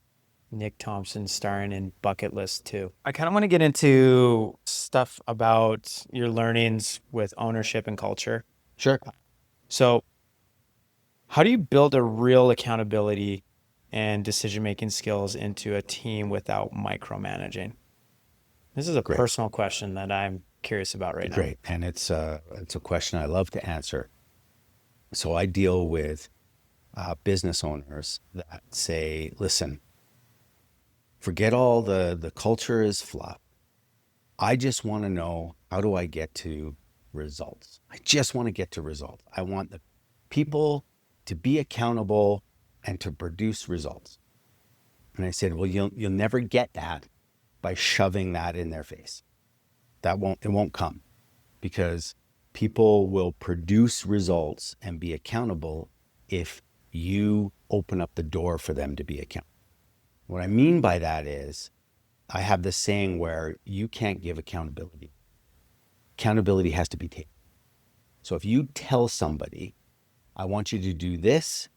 Nick Thompson starring in Bucket List 2. I kind of want to get into stuff about your learnings with ownership and culture. Sure. So how do you build a real accountability and decision-making skills into a team without micromanaging? This is a Great. personal question that I'm curious about right now. Great. And it's a question I love to answer. So I deal with business owners that say, listen, forget all the culture is fluff. I just want to know, how do I get to results? I just want to get to results. I want the people to be accountable and to produce results. And I said, well, you'll never get that by shoving that in their face. It won't come, because people will produce results and be accountable if you open up the door for them to be accountable. What I mean by that is, I have this saying where you can't give accountability. Accountability has to be taken. So if you tell somebody, I want you to do this,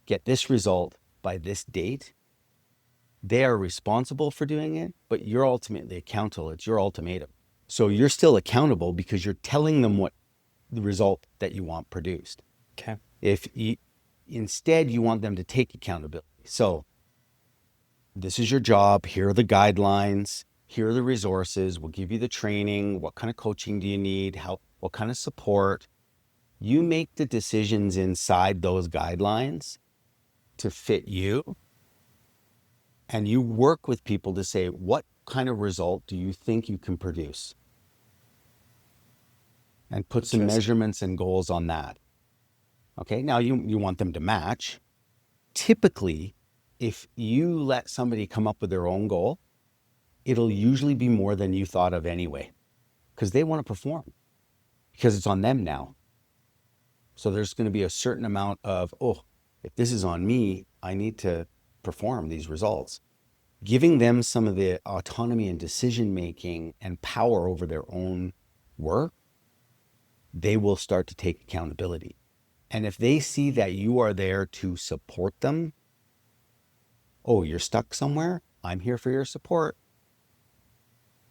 get this result by this date, they are responsible for doing it, but you're ultimately accountable. It's your ultimatum. So you're still accountable because you're telling them what the result that you want produced. Okay. Instead, you want them to take accountability. So this is your job. Here are the guidelines. Here are the resources. We'll give you the training. What kind of coaching do you need? What kind of support? You make the decisions inside those guidelines to fit you, and you work with people to say, what kind of result do you think you can produce? And put some Interesting. measurements and goals on that. Okay, now you want them to match. Typically, if you let somebody come up with their own goal, it'll usually be more than you thought of anyway, because they want to perform, because it's on them now. So there's going to be a certain amount of, oh, if this is on me, I need to perform these results. Giving them some of the autonomy and decision making and power over their own work, they will start to take accountability. And if they see that you are there to support them, oh, you're stuck somewhere, I'm here for your support,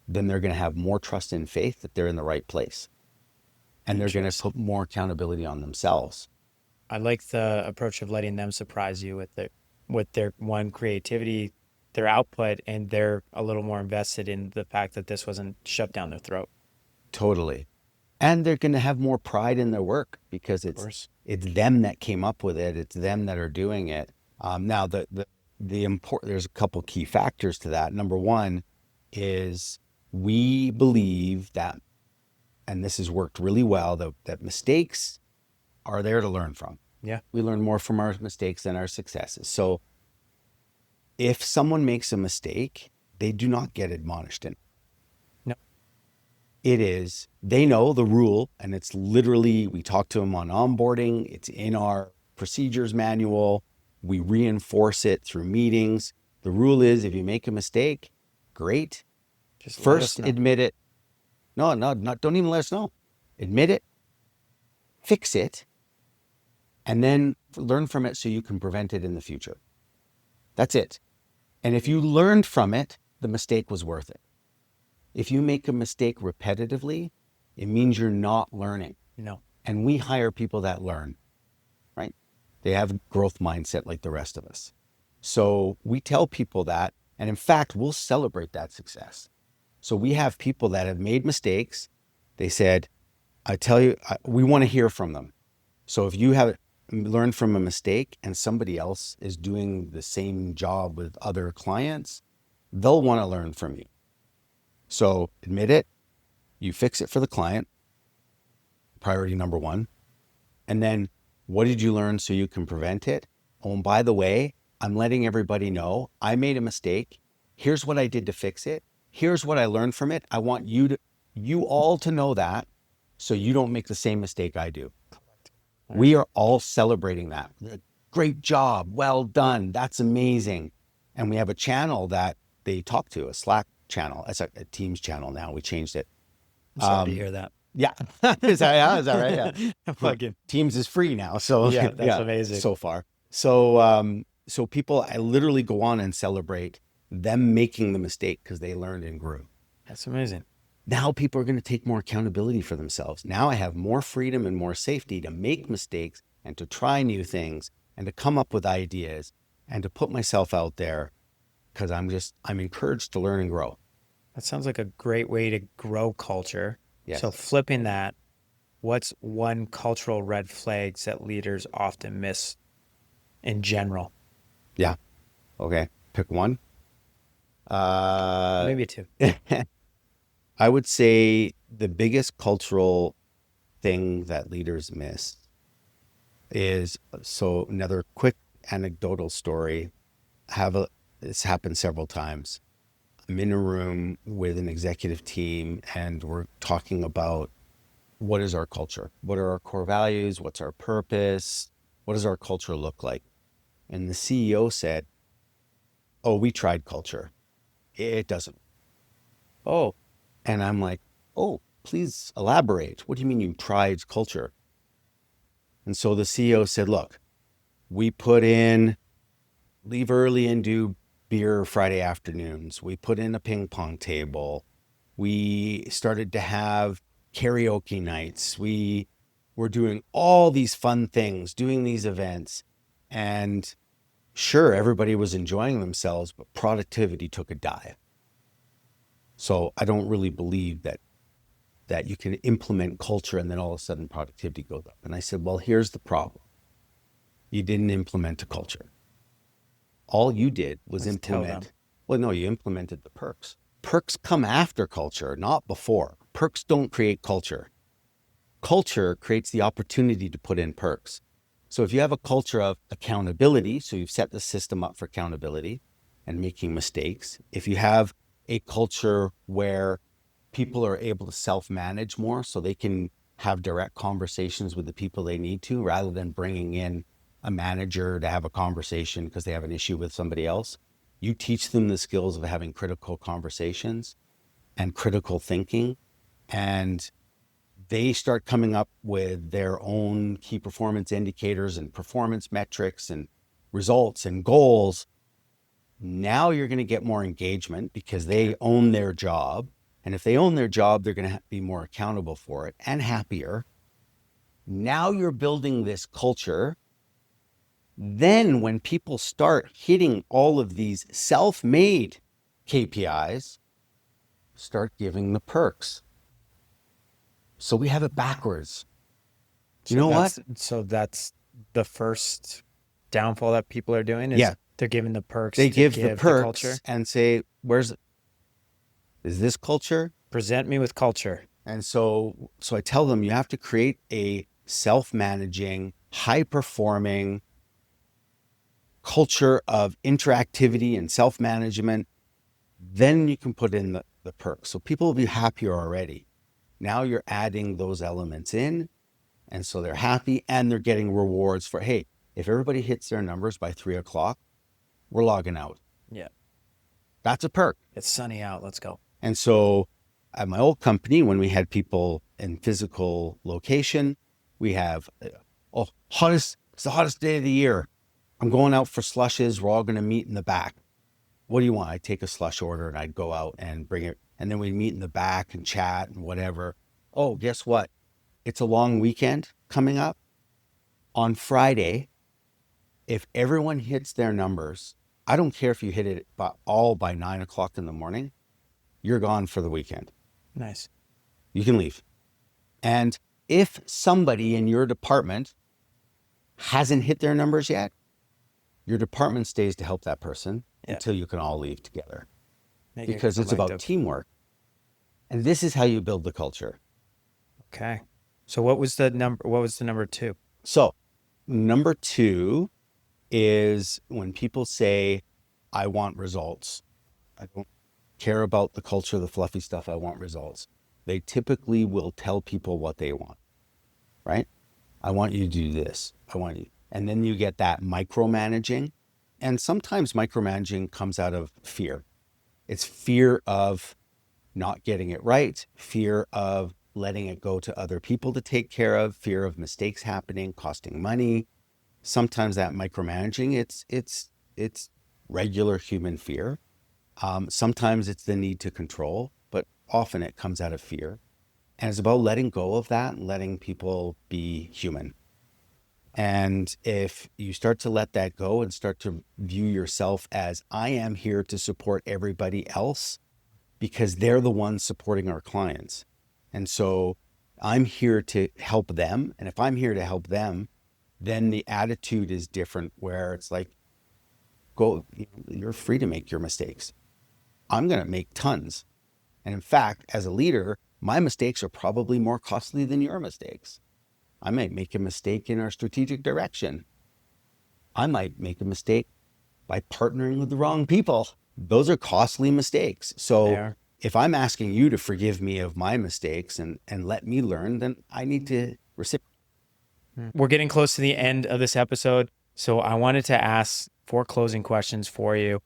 then they're going to have more trust and faith that they're in the right place. And they're going to put more accountability on themselves. I like the approach of letting them surprise you with their one creativity, their output, and they're a little more invested in the fact that this wasn't shoved down their throat. Totally. And they're going to have more pride in their work because it's them that came up with it. It's them that are doing it. Now, there's a couple key factors to that. Number one is we believe that, and this has worked really well, that mistakes are there to learn from. Yeah. We learn more from our mistakes than our successes. So if someone makes a mistake, they do not get admonished in. No. It is, they know the rule, and it's literally, we talk to them on onboarding. It's in our procedures manual. We reinforce it through meetings. The rule is, if you make a mistake, great. Just first admit it. No, don't even let us know. Admit it, fix it, and then learn from it so you can prevent it in the future. That's it. And if you learned from it, the mistake was worth it. If you make a mistake repetitively, it means you're not learning. No. And we hire people that learn, right? They have growth mindset like the rest of us. So we tell people that, and in fact, we'll celebrate that success. So we have people that have made mistakes. They said, I tell you, we want to hear from them. So if you have learned from a mistake and somebody else is doing the same job with other clients, they'll want to learn from you. So admit it, you fix it for the client, priority number one. And then what did you learn so you can prevent it? Oh, and by the way, I'm letting everybody know I made a mistake. Here's what I did to fix it. Here's what I learned from it. I want you all to know that so you don't make the same mistake I do. Right. We are all celebrating that. Great job. Well done. That's amazing. And we have a channel that they talk to, a Slack channel. It's a Teams channel now. We changed it. I'm sorry to hear that. Yeah. Is that right? Yeah. Fucking Teams is free now. So yeah, that's amazing. So far. So people, I literally go on and celebrate them making the mistake because they learned and grew. That's amazing. Now people are going to take more accountability for themselves. Now I have more freedom and more safety to make mistakes and to try new things and to come up with ideas and to put myself out there because I'm encouraged to learn and grow. That sounds like a great way to grow culture. Yes. So flipping that, what's one cultural red flags that leaders often miss in general? Yeah. Okay. Pick one. Maybe two. I would say the biggest cultural thing that leaders miss is, so another quick anecdotal story. It's happened several times. I'm in a room with an executive team and we're talking about what is our culture? What are our core values? What's our purpose? What does our culture look like? And the CEO said, oh, we tried culture. It doesn't. Oh, and I'm like, oh, please elaborate. What do you mean you tried culture? And so the CEO said, look, we put in leave early and do beer Friday afternoons. We put in a ping pong table. We started to have karaoke nights. We were doing all these fun things, doing these events. And sure, everybody was enjoying themselves, but productivity took a dive. So I don't really believe that that you can implement culture and then all of a sudden productivity goes up. And I said, well, here's the problem. You didn't implement a culture. All you did was Let's tell them. well, no, you implemented the perks. Perks come after culture, not before. Perks don't create culture. Culture creates the opportunity to put in perks. So if you have a culture of accountability, so you've set the system up for accountability and making mistakes. If you have a culture where people are able to self-manage more so they can have direct conversations with the people they need to, rather than bringing in a manager to have a conversation because they have an issue with somebody else. You teach them the skills of having critical conversations and critical thinking, and they start coming up with their own key performance indicators and performance metrics and results and goals. Now you're going to get more engagement because they own their job. And if they own their job, they're going to be more accountable for it and happier. Now you're building this culture. Then when people start hitting all of these self-made KPIs, start giving the perks. So we have it backwards. You know what? So that's the first downfall that people are doing is Yeah. they're giving the perks. They to give the perks culture. and say, is this culture? Present me with culture. And so I tell them you have to create a self-managing, high-performing culture of interactivity and self-management. Then you can put in the perks. So people will be happier already. Now you're adding those elements in. And so they're happy and they're getting rewards for, hey, if everybody hits their numbers by 3:00, we're logging out. Yeah. That's a perk. It's sunny out. Let's go. And so at my old company, when we had people in physical location, we have, it's the hottest day of the year. I'm going out for slushes. We're all going to meet in the back. What do you want? I'd take a slush order and I'd go out and bring it. And then we'd meet in the back and chat and whatever. Oh, guess what? It's a long weekend coming up. On Friday, if everyone hits their numbers, I don't care if you hit it all by 9:00 in the morning, you're gone for the weekend. Nice. You can leave. And if somebody in your department hasn't hit their numbers yet, your department stays to help that person until you can all leave together. Because it's about teamwork. And this is how you build the culture. Okay. So what was the number 2? So number 2 is when people say, I want results. I don't care about the culture, the fluffy stuff. I want results. They typically will tell people what they want, right? I want you to do this. I want you. And then you get that micromanaging. And sometimes micromanaging comes out of fear. It's fear of not getting it right, fear of letting it go to other people to take care of, fear of mistakes happening, costing money. Sometimes that micromanaging, it's regular human fear. Sometimes it's the need to control, but often it comes out of fear. And it's about letting go of that and letting people be human. And if you start to let that go and start to view yourself as, I am here to support everybody else because they're the ones supporting our clients. And so I'm here to help them. And if I'm here to help them, then the attitude is different, where it's like, go, you're free to make your mistakes. I'm going to make tons. And in fact, as a leader, my mistakes are probably more costly than your mistakes. I might make a mistake in our strategic direction. I might make a mistake by partnering with the wrong people. Those are costly mistakes. So if I'm asking you to forgive me of my mistakes and let me learn, then I need to reciprocate. We're getting close to the end of this episode, so I wanted to ask 4 closing questions for you.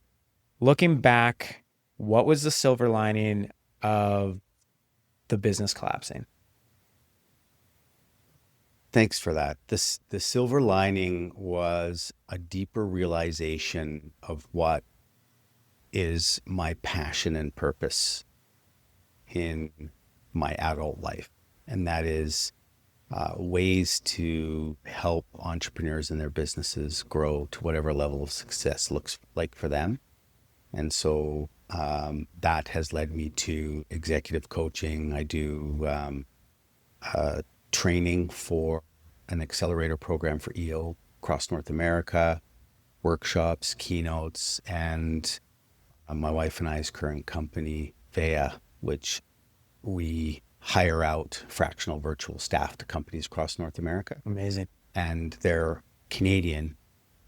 Looking back, what was the silver lining of the business collapsing? Thanks for that. The silver lining was a deeper realization of what is my passion and purpose in my adult life. And that is ways to help entrepreneurs and their businesses grow to whatever level of success looks like for them. And so that has led me to executive coaching. I do training for an accelerator program for EO across North America, workshops, keynotes, and my wife and I's current company, Vea, which we hire out fractional virtual staff to companies across North America. Amazing. And they're Canadian.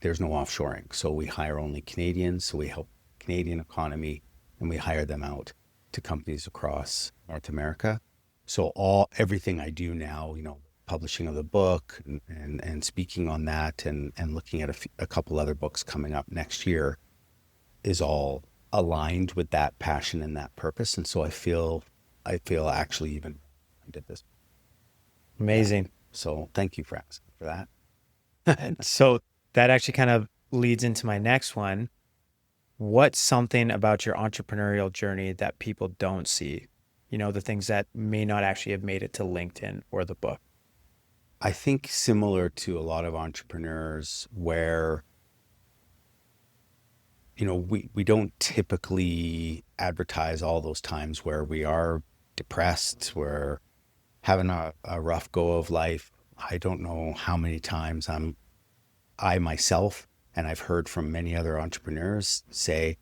There's no offshoring. So we hire only Canadians. So we help Canadian economy and we hire them out to companies across North America. So everything I do now, publishing of the book and speaking on that and looking at a couple other books coming up next year is all aligned with that passion and that purpose. And so I feel actually even I did this. Amazing. So thank you for asking for that. So that actually kind of leads into my next one. What's something about your entrepreneurial journey that people don't see? The things that may not actually have made it to LinkedIn or the book. I think similar to a lot of entrepreneurs where, we don't typically advertise all those times where we are depressed, we're having a rough go of life. I don't know how many times I myself, and I've heard from many other entrepreneurs say,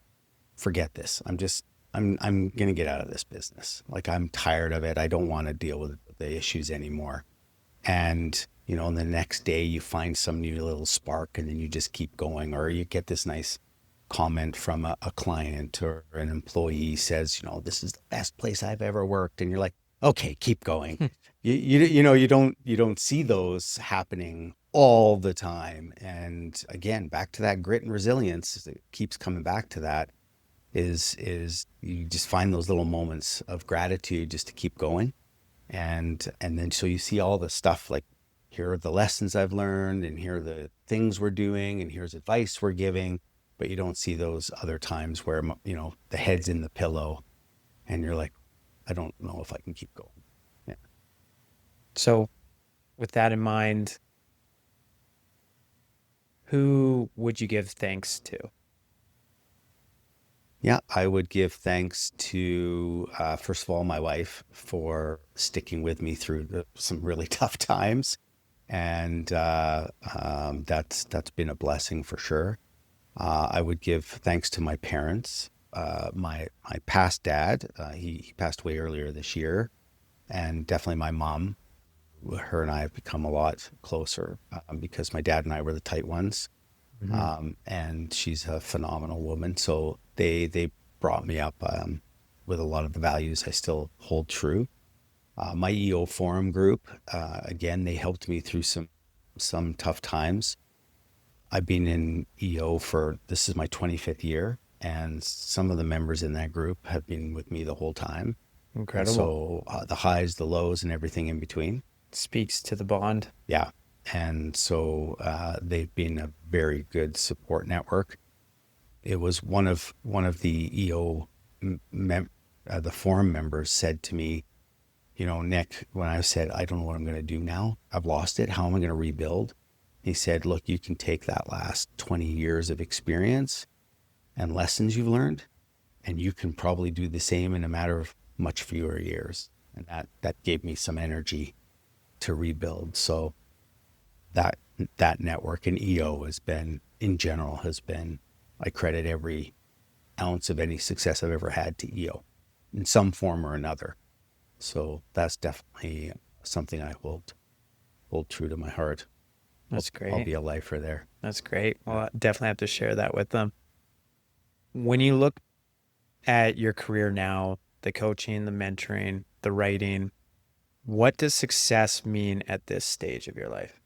forget this. I'm going to get out of this business. Like I'm tired of it. I don't want to deal with the issues anymore. And, the next day you find some new little spark and then you just keep going, or you get this nice comment from a client or an employee says, this is the best place I've ever worked. And you're like, okay, keep going. You don't see those happening all the time. And again, back to that grit and resilience, it keeps coming back to that is you just find those little moments of gratitude just to keep going. And then so you see all the stuff like, here are the lessons I've learned and here are the things we're doing and here's advice we're giving, but you don't see those other times where, the head's in the pillow and you're like, I don't know if I can keep going. Yeah. So with that in mind, who would you give thanks to? Yeah, I would give thanks to, first of all, my wife for sticking with me through some really tough times. And that's been a blessing for sure. I would give thanks to my parents. My past dad, he passed away earlier this year, and definitely my mom. Her and I have become a lot closer because my dad and I were the tight ones. And she's a phenomenal woman. So they brought me up with a lot of the values I still hold true. My EO forum group, again, they helped me through some tough times. I've been in EO this is my 25th year, and some of the members in that group have been with me the whole time. And Incredible. so the highs, the lows, and everything in between. Speaks to the bond. Yeah. And so they've been a very good support network. It was one of the EO the forum members said to me, Nick, when I said, I don't know what I'm going to do now, I've lost it. How am I going to rebuild? He said, look, you can take that last 20 years of experience and lessons you've learned, and you can probably do the same in a matter of much fewer years. And that gave me some energy to rebuild. So that network in EO in general, I credit every ounce of any success I've ever had to EO in some form or another. So that's definitely something I hold true to my heart. That's I'll great. be a lifer there. That's great. Well, I definitely have to share that with them. When you look at your career now, the coaching, the mentoring, the writing, what does success mean at this stage of your life?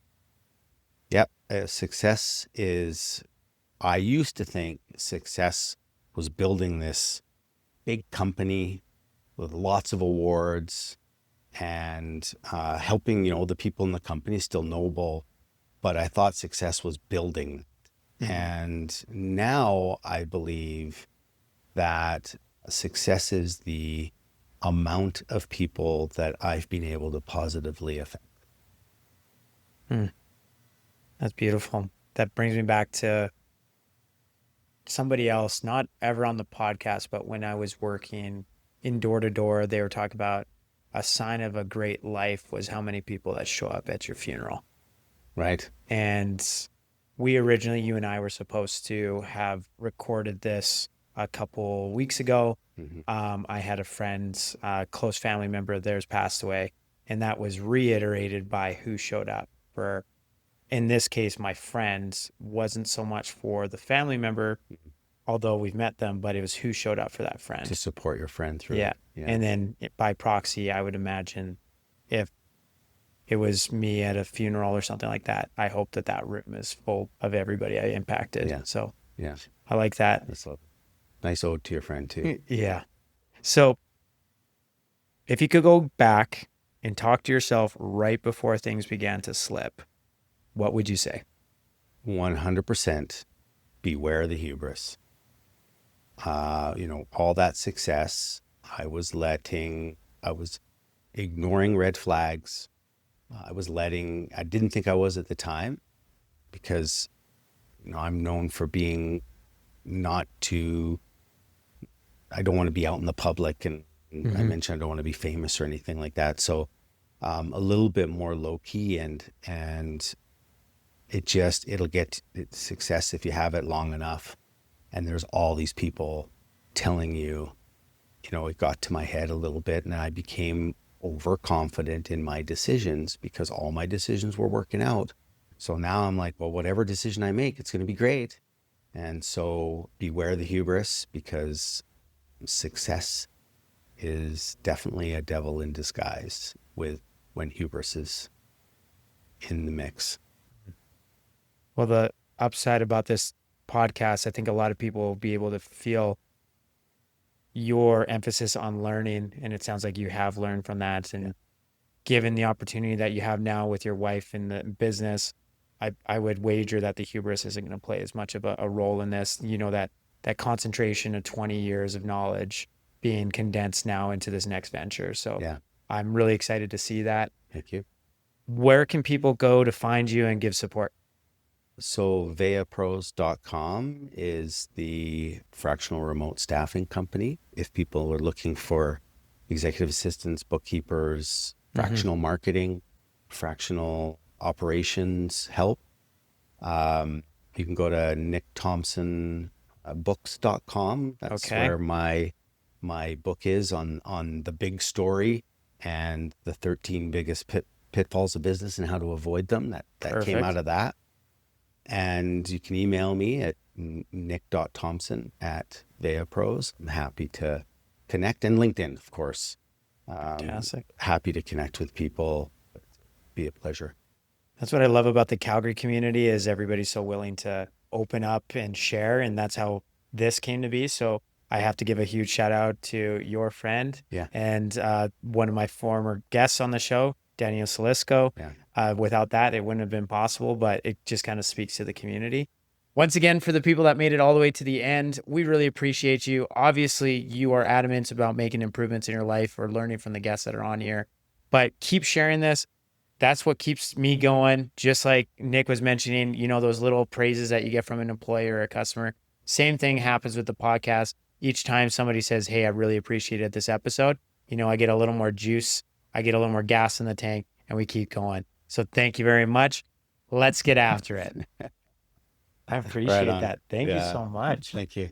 Yep. Success is, I used to think success was building this big company with lots of awards and helping, the people in the company still noble. But I thought success was building. And now I believe that success is the amount of people that I've been able to positively affect. Hmm. That's beautiful. That brings me back to somebody else, not ever on the podcast, but when I was working in door to door, they were talking about a sign of a great life was how many people that show up at your funeral. Right. And we originally, you and I were supposed to have recorded this a couple weeks ago. Mhm. I had a friend's close family member of theirs passed away, and that was reiterated by who showed up for, in this case, my friends wasn't so much for the family member, although we've met them, but it was who showed up for that To friend. support your friend through Yeah. it. Yeah. And then by proxy, I would imagine if it was me at a funeral or something like that, I hope that that room is full of everybody I impacted. Yeah. So Yeah. I like that. That's lovely. Nice ode to your friend too. Yeah. So if you could go back and talk to yourself right before things began to slip, what would you say? 100% beware the hubris. All that success, I was ignoring red flags. I didn't think I was at the time because, I'm known for being not too, I don't want to be out in the public. And I mentioned I don't want to be famous or anything like that. So a little bit more low key and it'll get success if you have it long enough. And there's all these people telling you, it got to my head a little bit and I became overconfident in my decisions because all my decisions were working out. So now I'm like, well, whatever decision I make, it's going to be great. And so beware the hubris because success is definitely a devil in disguise when hubris is in the mix. Well, the upside about this podcast, I think a lot of people will be able to feel your emphasis on learning. And it sounds like you have learned from that. And given the opportunity that you have now with your wife in the business, I would wager that the hubris isn't going to play as much of a role in this. That concentration of 20 years of knowledge being condensed now into this next venture. So Yeah. I'm really excited to see that. Thank you. Where can people go to find you and give support? So veapros.com is the fractional remote staffing company. If people are looking for executive assistants, bookkeepers, fractional marketing, fractional operations help, you can go to nickthompsonbooks.com. That's Okay. where my book is on the big story and the 13 biggest pitfalls of business and how to avoid them. That came Perfect. out of that. And you can email me at nick.thompson@veapros. I'm happy to connect, and LinkedIn, of course. Fantastic. Happy to connect with people. Be a pleasure. That's what I love about the Calgary community is everybody's so willing to open up and share. And that's how this came to be. So I have to give a huge shout out to your friend Yeah. and one of my former guests on the show, Daniel Salisco. Yeah. Without that, it wouldn't have been possible, but it just kind of speaks to the community. Once again, for the people that made it all the way to the end, we really appreciate you. Obviously, you are adamant about making improvements in your life or learning from the guests that are on here, but keep sharing this. That's what keeps me going. Just like Nick was mentioning, those little praises that you get from an employer or a customer. Same thing happens with the podcast. Each time somebody says, hey, I really appreciated this episode, I get a little more juice. I get a little more gas in the tank and we keep going. So thank you very much. Let's get after it. I appreciate that. Thank you so much. Thank you.